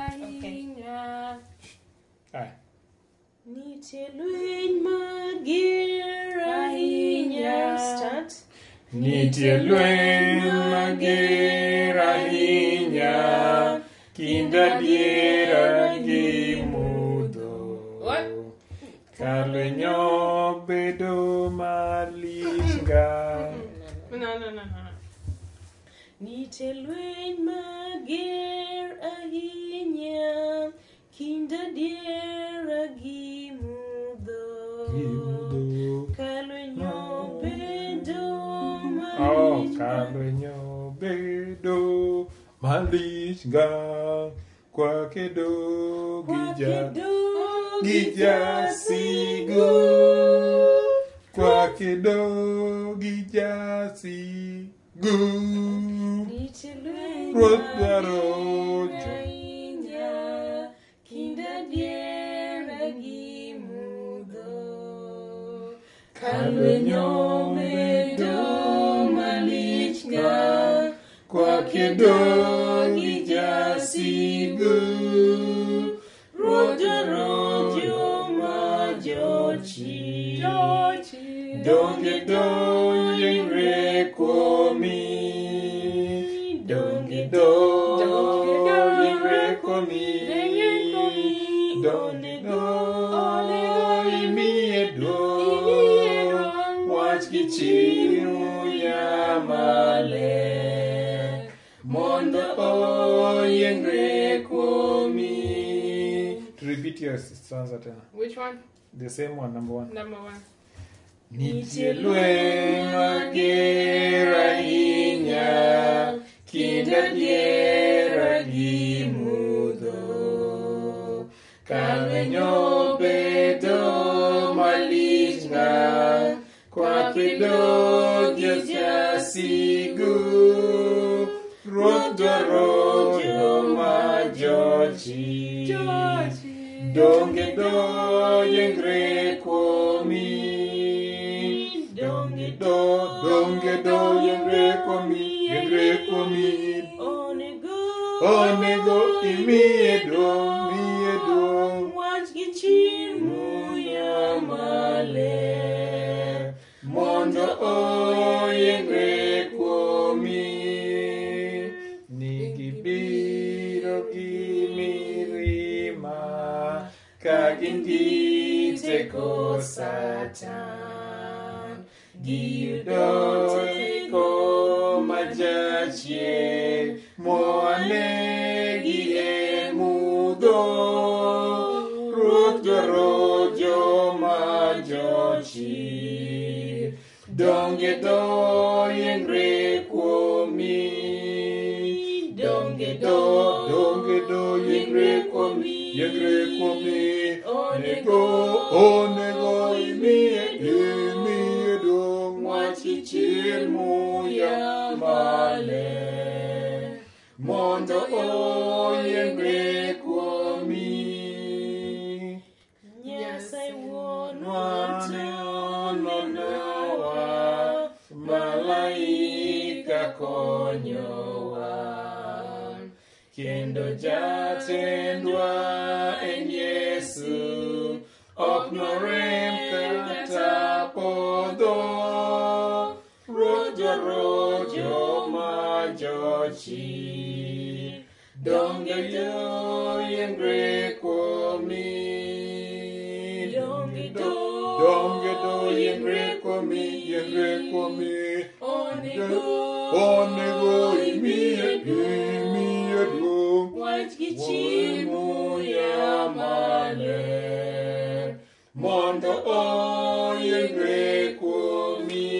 ahinya. Okay. Nitie lweny mager ahinya. Start. Nitie lweny mager ahinya, kind adiera gi mudho. What? Ka lweny obedo malich ga. No. Nitie lweny mager ahinya, kind adiera gi mudho. Ka lweny obedo malich Ka lweny obedo malich ga, kwakedo gi jasigu. Kwakedo gi jasigu. Ruoth dwaro ahinya, kind adiera gi mudho. Ka lweny obedo malich ga, kwakedo gi jasigu. Ruoth dwaro joma jochir. Donge doyiengre kuomi. Donge doyiengre kuomi. Onego imiye duong. Wach gi chir Muya maler, Mondo oyiengre kuomi. To repeat your stanza tena. Which one? The same one, number one. Number one. Nitie lweny mager ahinya, kind adiera gi mudho. Ka lweny obedo malich ga, kwakedo gi jasigu. Ruoth dwaro joma jochir. Donge doyiengre kuomi. Donge doyiengre kuomi. Onego imiye duong. Wach gi chir Muya maler, Mondo oyiengre kuomi. Ni gibiro gi mirima, ka gin gi teko Satan. Giyudo teko ma jachien, moa negi e mudho. Ruoth dwaro joma jochir. Donge doyiengre kuomi. Donge doyiengre kuomi. Onego imiye duong. Wach gi chir Muya maler, Mondo oyiengre kuomi. Nyasaye wuonwa Ne ononowa, malaika konyowa, kendo jatendwa en Yesu, ok norem kata podho. Ruoth dwaro joma jochir. Donge doyiengre kuomi. Donge doyiengre kuomi. Onego imiye duong. wach gi chir Muya maler, Mondo oyiengre kuomi.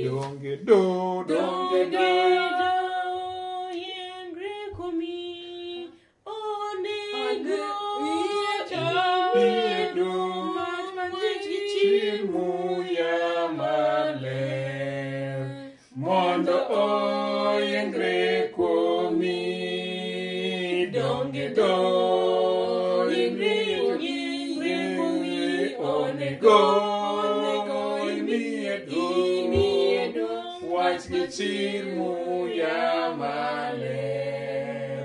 Donge doyiengre kuomi. Onego imiye duong. wach gi chir Muya maler, Mondo oyiengre kuomi. Donge doyiengre kuomi. Onego imiye duong. Wach gi chir Muya maler,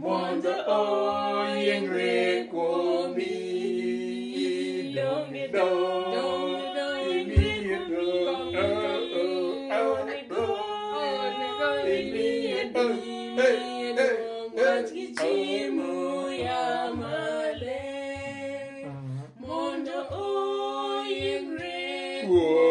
Mondo mondo oyiengre kuomi. Donge, Imiye Wach gi chir Muya malich, mondo oyiengre kuomi.